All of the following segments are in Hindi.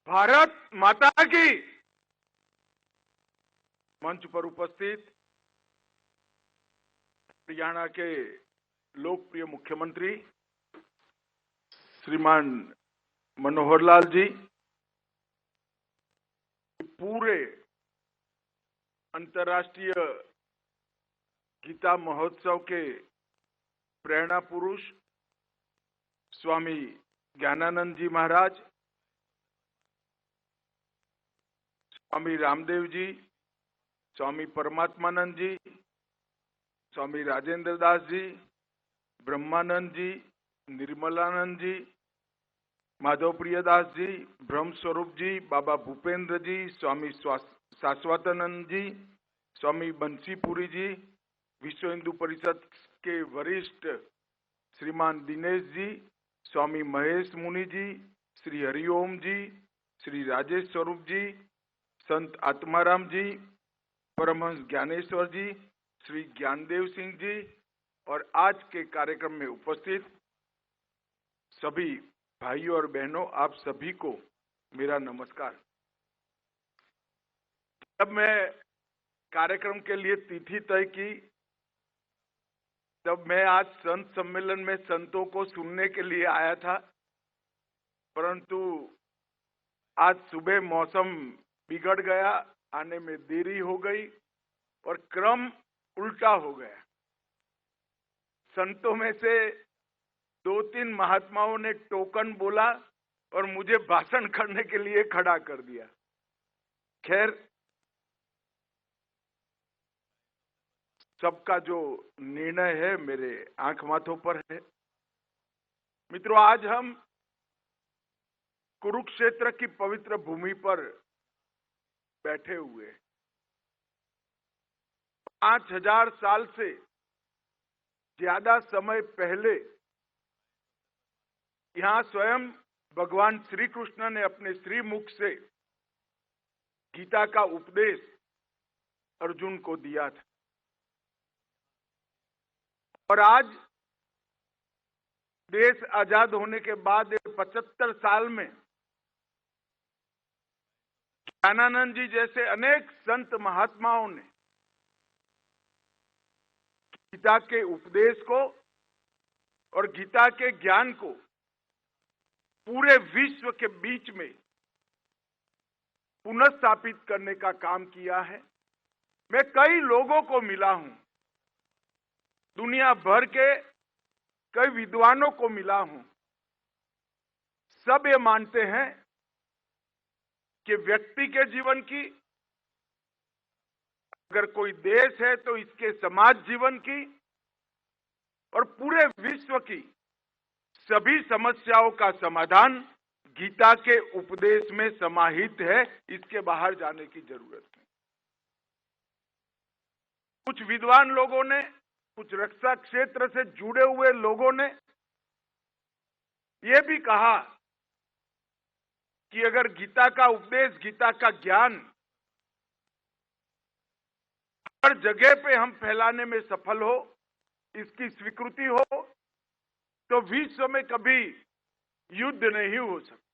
भारत माता की। मंच पर उपस्थित हरियाणा के लोकप्रिय मुख्यमंत्री श्रीमान मनोहर लाल जी, पूरे अंतर्राष्ट्रीय गीता महोत्सव के प्रेरणा पुरुष स्वामी ज्ञानानंद जी महाराज, स्वामी रामदेव जी, स्वामी परमात्मानंद जी, स्वामी राजेंद्र दास जी, ब्रह्मानंद जी, निर्मलानंद जी, माधव प्रियदास जी, ब्रह्म स्वरूप जी, बाबा भूपेंद्र जी, स्वामी शाश्वतानंद जी, स्वामी बंसीपुरी जी, विश्व हिंदू परिषद के वरिष्ठ श्रीमान दिनेश जी, स्वामी महेश मुनि जी, श्री हरिओम जी, श्री राजेश स्वरूप जी, संत आत्माराम जी, परमहंस ज्ञानेश्वर जी, श्री ज्ञानदेव सिंह जी और आज के कार्यक्रम में उपस्थित सभी भाइयों और बहनों, आप सभी को मेरा नमस्कार। जब मैं कार्यक्रम के लिए तिथि तय की, तब मैं आज संत सम्मेलन में संतों को सुनने के लिए आया था, परंतु आज सुबह मौसम बिगड़ गया, आने में देरी हो गई और क्रम उल्टा हो गया। संतों में से 2-3 महात्माओं ने टोकन बोला और मुझे भाषण करने के लिए खड़ा कर दिया। खैर, सबका जो निर्णय है मेरे आंख माथों पर है। मित्रों, आज हम कुरुक्षेत्र की पवित्र भूमि पर बैठे हुए 5000 साल से ज्यादा समय पहले यहां स्वयं भगवान श्री कृष्ण ने अपने श्रीमुख से गीता का उपदेश अर्जुन को दिया था और आज देश आजाद होने के बाद 75 साल में ज्ञानानंद जी जैसे अनेक संत महात्माओं ने गीता के उपदेश को और गीता के ज्ञान को पूरे विश्व के बीच में पुनर्स्थापित करने का काम किया है। मैं कई लोगों को मिला हूं, दुनिया भर के कई विद्वानों को मिला हूं। सब ये मानते हैं कि व्यक्ति के जीवन की, अगर कोई देश है तो इसके समाज जीवन की और पूरे विश्व की सभी समस्याओं का समाधान गीता के उपदेश में समाहित है। इसके बाहर जाने की जरूरत नहीं। कुछ विद्वान लोगों ने, कुछ रक्षा क्षेत्र से जुड़े हुए लोगों ने यह भी कहा कि अगर गीता का उपदेश, गीता का ज्ञान हर जगह पे हम फैलाने में सफल हो, इसकी स्वीकृति हो, तो विश्व में कभी युद्ध नहीं हो सकता।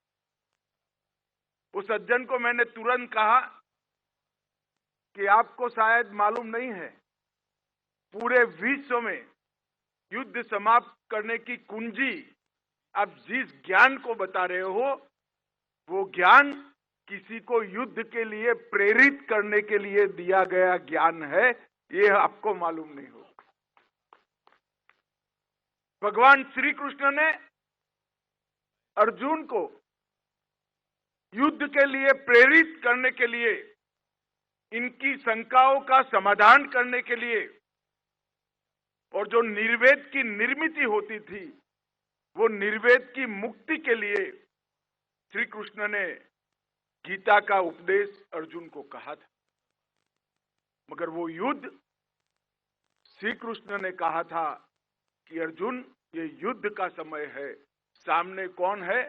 उस सज्जन को मैंने तुरंत कहा कि आपको शायद मालूम नहीं है, पूरे विश्व में युद्ध समाप्त करने की कुंजी आप जिस ज्ञान को बता रहे हो, वो ज्ञान किसी को युद्ध के लिए प्रेरित करने के लिए दिया गया ज्ञान है। ये आपको मालूम नहीं होगा। भगवान श्री कृष्ण ने अर्जुन को युद्ध के लिए प्रेरित करने के लिए, इनकी शंकाओं का समाधान करने के लिए, और जो निर्वेद की निर्मित होती थी, वो निर्वेद की मुक्ति के लिए श्री कृष्ण ने गीता का उपदेश अर्जुन को कहा था। मगर वो युद्ध, श्री कृष्ण ने कहा था कि अर्जुन, ये युद्ध का समय है, सामने कौन है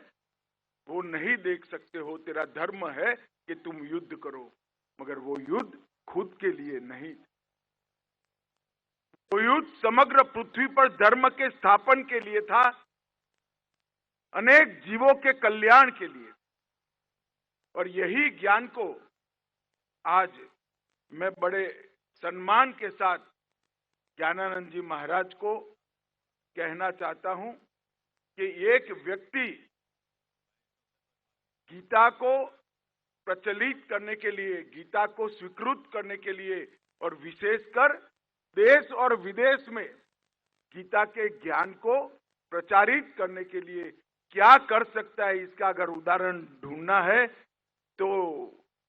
वो नहीं देख सकते हो, तेरा धर्म है कि तुम युद्ध करो। मगर वो युद्ध खुद के लिए नहीं, वो युद्ध समग्र पृथ्वी पर धर्म के स्थापन के लिए था, अनेक जीवों के कल्याण के लिए। और यही ज्ञान को आज मैं बड़े सम्मान के साथ ज्ञानानंद जी महाराज को कहना चाहता हूं कि एक व्यक्ति गीता को प्रचलित करने के लिए, गीता को स्वीकृत करने के लिए और विशेषकर देश और विदेश में गीता के ज्ञान को प्रचारित करने के लिए क्या कर सकता है, इसका अगर उदाहरण ढूंढना है तो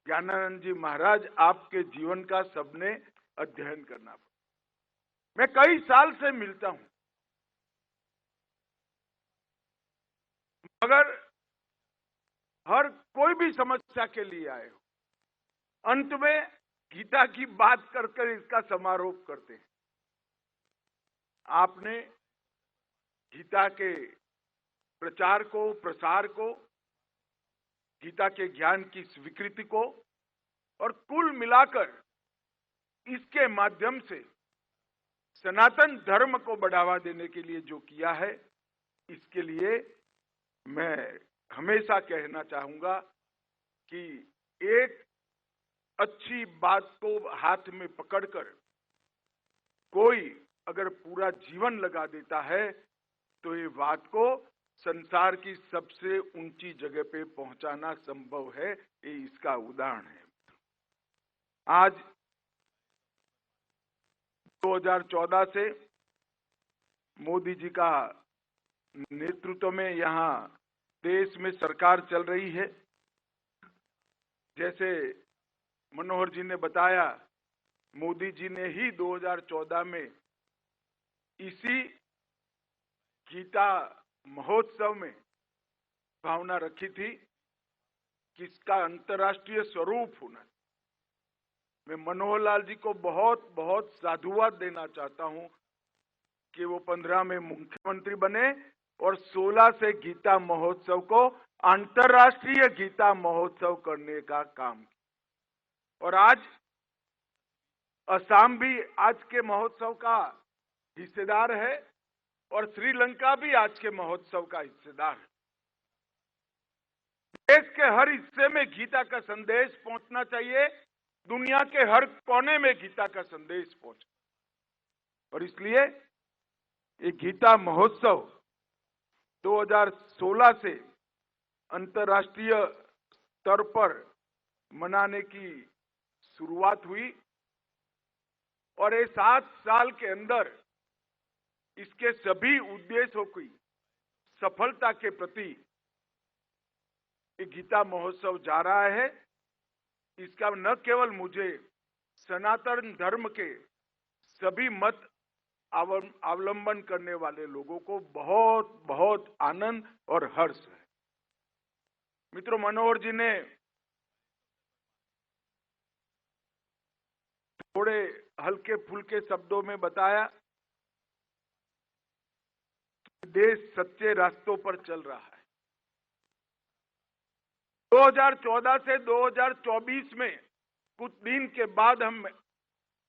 ज्ञानानंद जी महाराज आपके जीवन का सबने अध्ययन करना पड़ेगा। मैं कई साल से मिलता हूं, मगर हर कोई भी समस्या के लिए आए हो, अंत में गीता की बात कर इसका समारोह करते हैं। आपने गीता के प्रचार को, प्रसार को, गीता के ज्ञान की स्वीकृति को और कुल मिलाकर इसके माध्यम से सनातन धर्म को बढ़ावा देने के लिए जो किया है, इसके लिए मैं हमेशा कहना चाहूंगा कि एक अच्छी बात को हाथ में पकड़कर कोई अगर पूरा जीवन लगा देता है तो ये बात को संसार की सबसे ऊंची जगह पे पहुंचाना संभव है। ये इसका उदाहरण है। आज 2014 से मोदी जी का नेतृत्व में यहां देश में सरकार चल रही है। जैसे मनोहर जी ने बताया, मोदी जी ने ही 2014 में इसी गीता महोत्सव में भावना रखी थी कि इसका अंतर्राष्ट्रीय स्वरूप होना। मैं मनोहर लाल जी को बहुत बहुत साधुवाद देना चाहता हूं कि वो 15 में मुख्यमंत्री बने और 16 से गीता महोत्सव को अंतर्राष्ट्रीय गीता महोत्सव करने का काम किया। और आज असम भी आज के महोत्सव का हिस्सेदार है और श्रीलंका भी आज के महोत्सव का हिस्सेदार है। देश के हर हिस्से में गीता का संदेश पहुंचना चाहिए, दुनिया के हर कोने में गीता का संदेश पहुंचे। और इसलिए ये गीता महोत्सव 2016 से अंतर्राष्ट्रीय स्तर पर मनाने की शुरुआत हुई और ये 7 साल के अंदर इसके सभी उद्देश्यों की सफलता के प्रति ये गीता महोत्सव जा रहा है। इसका न केवल मुझे सनातन धर्म के सभी मत अवलंबन करने वाले लोगों को बहुत बहुत आनंद और हर्ष है। मित्रों, मनोहर जी ने थोड़े हल्के फुल्के शब्दों में बताया, देश सच्चे रास्तों पर चल रहा है। 2014 से 2024 में कुछ दिन के बाद हम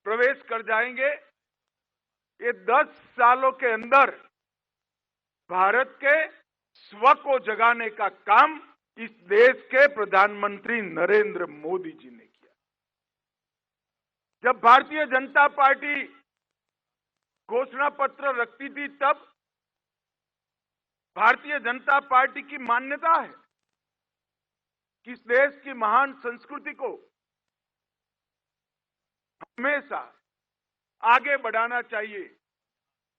प्रवेश कर जाएंगे। ये 10 सालों के अंदर भारत के स्व को जगाने का काम इस देश के प्रधानमंत्री नरेंद्र मोदी जी ने किया। जब भारतीय जनता पार्टी घोषणा पत्र रखती थी, तब भारतीय जनता पार्टी की मान्यता है कि इस देश की महान संस्कृति को हमेशा आगे बढ़ाना चाहिए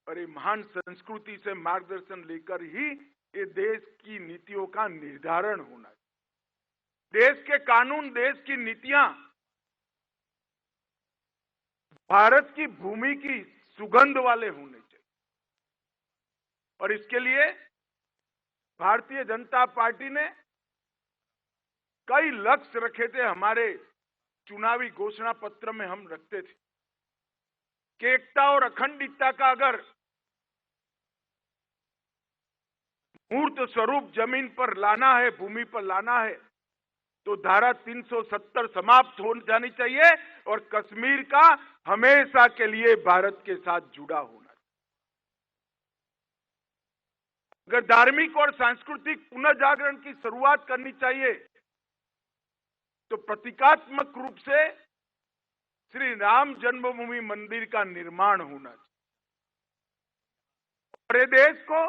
और ये महान संस्कृति से मार्गदर्शन लेकर ही ये देश की नीतियों का निर्धारण होना चाहिए। देश के कानून, देश की नीतियां भारत की भूमि की सुगंध वाले होने चाहिए और इसके लिए भारतीय जनता पार्टी ने कई लक्ष्य रखे थे। हमारे चुनावी घोषणा पत्र में हम रखते थे कि एकता और अखंडता का अगर मूर्त स्वरूप जमीन पर लाना है, भूमि पर लाना है, तो धारा 370 समाप्त हो जानी चाहिए और कश्मीर का हमेशा के लिए भारत के साथ जुड़ा होना। अगर धार्मिक और सांस्कृतिक पुनर्जागरण की शुरुआत करनी चाहिए तो प्रतीकात्मक रूप से श्री राम जन्मभूमि मंदिर का निर्माण होना चाहिए और ये देश को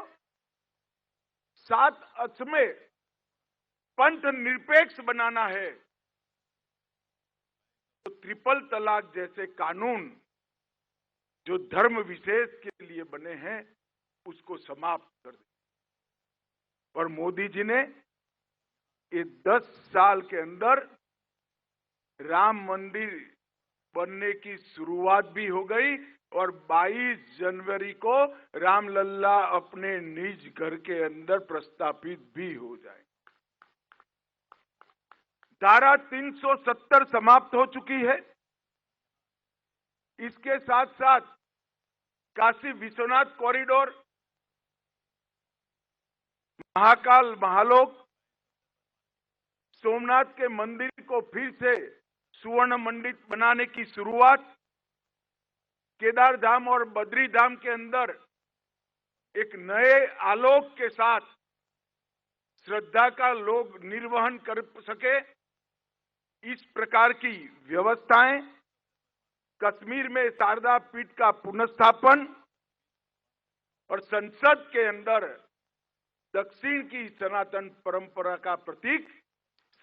7 अक्षर पंथ निरपेक्ष बनाना है तो ट्रिपल तलाक जैसे कानून जो धर्म विशेष के लिए बने हैं उसको समाप्त कर दे। और मोदी जी ने ये 10 साल के अंदर राम मंदिर बनने की शुरुआत भी हो गई और 22 जनवरी को रामलला अपने निज घर के अंदर प्रस्थापित भी हो जाए। धारा 370 समाप्त हो चुकी है। इसके साथ साथ काशी विश्वनाथ कॉरिडोर, महाकाल महालोक, सोमनाथ के मंदिर को फिर से सुवर्ण मंडित बनाने की शुरुआत, केदार धाम और बद्री धाम के अंदर एक नए आलोक के साथ श्रद्धा का लोग निर्वहन कर सके, इस प्रकार की व्यवस्थाएं, कश्मीर में शारदा पीठ का पुनर्स्थापन और संसद के अंदर दक्षिण की सनातन परंपरा का प्रतीक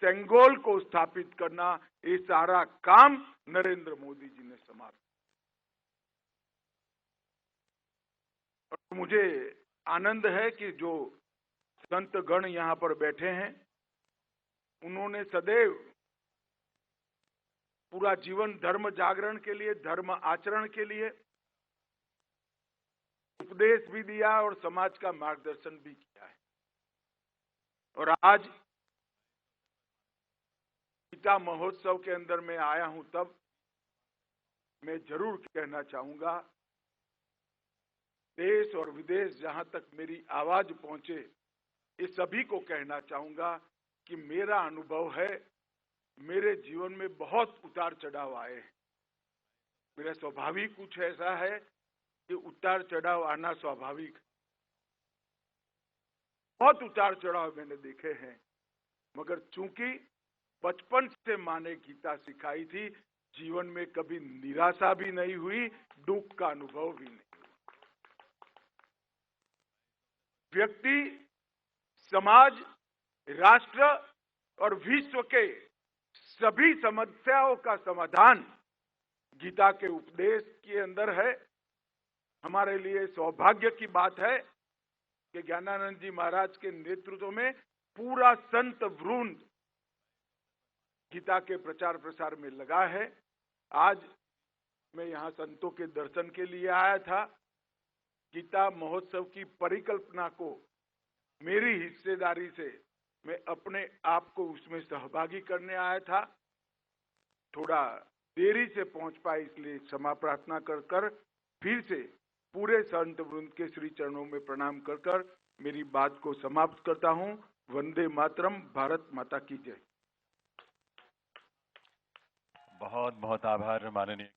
सेंगोल को स्थापित करना, ये सारा काम नरेंद्र मोदी जी ने समाप्त। और मुझे आनंद है कि जो संत गण यहां पर बैठे हैं, उन्होंने सदैव पूरा जीवन धर्म जागरण के लिए, धर्म आचरण के लिए उपदेश भी दिया और समाज का मार्गदर्शन भी किया है। और आज गीता महोत्सव के अंदर मैं आया हूं, तब मैं जरूर कहना चाहूंगा, देश और विदेश जहां तक मेरी आवाज पहुंचे, ये सभी को कहना चाहूंगा कि मेरा अनुभव है, मेरे जीवन में बहुत उतार चढ़ाव आए हैं। मेरा स्वाभाविक कुछ ऐसा है कि उतार चढ़ाव आना स्वाभाविक है। बहुत उतार चढ़ाव मैंने देखे हैं, मगर चूंकि बचपन से माँ ने गीता सिखाई थी, जीवन में कभी निराशा भी नहीं हुई, दुख का अनुभव भी नहीं। व्यक्ति, समाज, राष्ट्र और विश्व के सभी समस्याओं का समाधान गीता के उपदेश के अंदर है। हमारे लिए सौभाग्य की बात है कि ज्ञानानंद जी महाराज के नेतृत्व में पूरा संत वृंद गीता के प्रचार प्रसार में लगा है। आज मैं यहाँ संतों के दर्शन के लिए आया था। गीता महोत्सव की परिकल्पना को मेरी हिस्सेदारी से मैं अपने आप को उसमें सहभागी करने आया था। थोड़ा देरी से पहुंच पाए, इसलिए क्षमा प्रार्थना कर फिर से पूरे संत वृंद के श्री चरणों में प्रणाम कर मेरी बात को समाप्त करता हूं। वंदे मातरम। भारत माता की जय। बहुत बहुत आभार माननीय।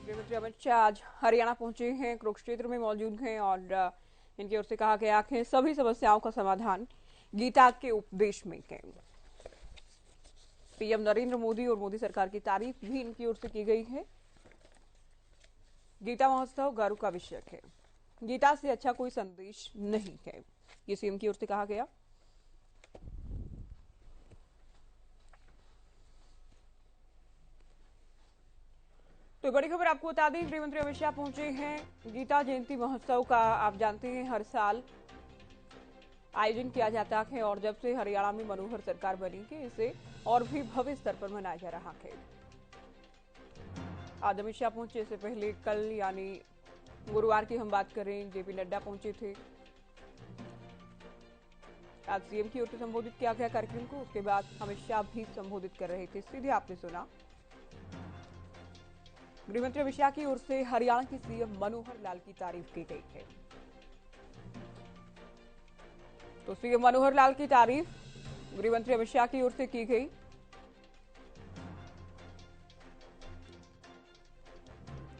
गृहमंत्री अमित शाह आज हरियाणा पहुंचे हैं, कुरुक्षेत्र में मौजूद हैं और इनकी ओर से कहा गया कि सभी समस्याओं का समाधान गीता के उपदेश में है। पीएम नरेंद्र मोदी और मोदी सरकार की तारीफ भी इनकी ओर से की गई है। गीता महोत्सव गर्व का विषय है, गीता से अच्छा कोई संदेश नहीं है, ये सीएम की ओर से कहा गया। तो बड़ी खबर आपको बता दें, गृह मंत्री अमित शाह पहुंचे हैं। गीता जयंती महोत्सव का आप जानते हैं हर साल आयोजन किया जाता है और जब से हरियाणा में मनोहर सरकार बनी है इसे और भी भव्य स्तर पर मनाया जा रहा है। आज अमित शाह पहुंचे, इससे पहले कल यानी गुरुवार की हम बात करें जेपी नड्डा पहुंचे थे। आज सीएम की ओर से संबोधित किया गया कार्यक्रम को, उसके बाद अमित शाह भी संबोधित कर रहे थे। सीधे आपने सुना गृहमंत्री अमित शाह की ओर से हरियाणा के सीएम मनोहर लाल की तारीफ की गई है। तो सीएम मनोहर लाल की तारीफ गृहमंत्री अमित शाह की ओर से की गई।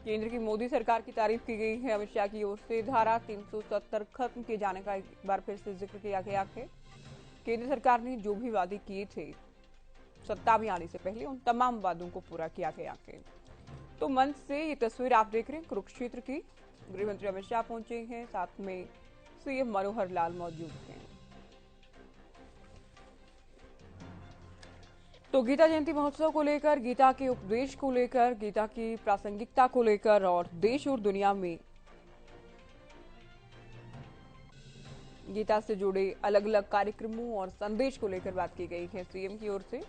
केंद्र की मोदी सरकार की तारीफ की गई है अमित शाह की ओर से। धारा 370 खत्म किए जाने का एक बार फिर से जिक्र किया गया है। केंद्र सरकार ने जो भी वादे किए थे सत्ता में आने से पहले, उन तमाम वादों को पूरा किया गया है। तो मंच से ये तस्वीर आप देख रहे हैं कुरुक्षेत्र की। गृहमंत्री अमित शाह पहुंचे हैं, साथ में सीएम मनोहर लाल मौजूद हैं। तो गीता जयंती महोत्सव को लेकर, गीता के उपदेश को लेकर, गीता की प्रासंगिकता को लेकर और देश और दुनिया में गीता से जुड़े अलग अलग कार्यक्रमों और संदेश को लेकर बात की गई है। सीएम की ओर से,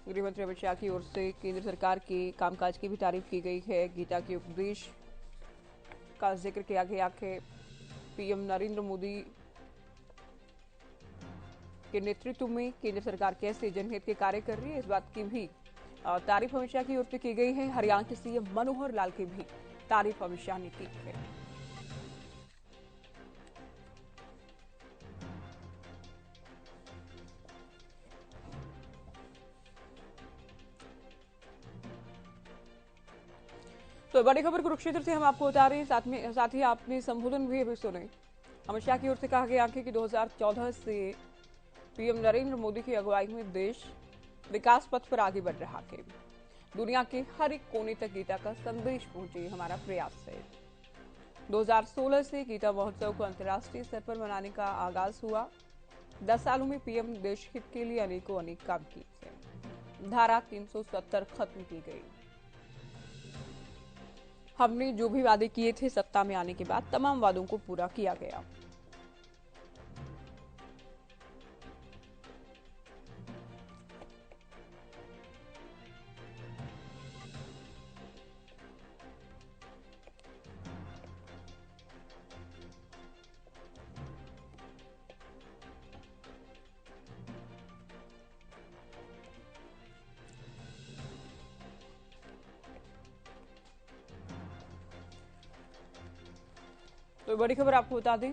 गृहमंत्री अमित शाह की ओर से केंद्र सरकार के कामकाज की भी तारीफ की गई है। गीता के उपदेश का जिक्र किया गया है। पीएम नरेंद्र मोदी के नेतृत्व में केंद्र सरकार कैसे जनहित के कार्य कर रही है, इस बात की भी तारीफ अमित शाह की ओर से की गई है। हरियाणा के सीएम मनोहर लाल की भी तारीफ अमित शाह ने की है। तो बड़ी खबर कुरुक्षेत्र से हम आपको बता रहे हैं, साथ ही आपने संबोधन भी अभी सुने। अमित शाह की ओर से कहा गया है कि 2014 से पीएम नरेंद्र मोदी की अगुवाई में देश विकास पथ पर आगे बढ़ रहा है। दुनिया के हर एक कोने तक गीता का संदेश पहुंचे, हमारा प्रयास है। 2016 से गीता महोत्सव को अंतर्राष्ट्रीय स्तर पर मनाने का आगाज हुआ। 10 सालों में पीएम ने देश हित के लिए अनेक काम किए हैं। धारा 370 खत्म की गई। हमने जो भी वादे किए थे सत्ता में आने के बाद, तमाम वादों को पूरा किया गया। तो बड़ी खबर आपको बता दें,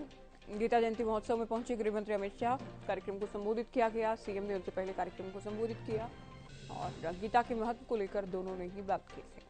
गीता जयंती महोत्सव में पहुंचे गृहमंत्री अमित शाह। कार्यक्रम को संबोधित किया गया। सीएम ने उनसे पहले कार्यक्रम को संबोधित किया और गीता के महत्व को लेकर दोनों ने ही बात की है।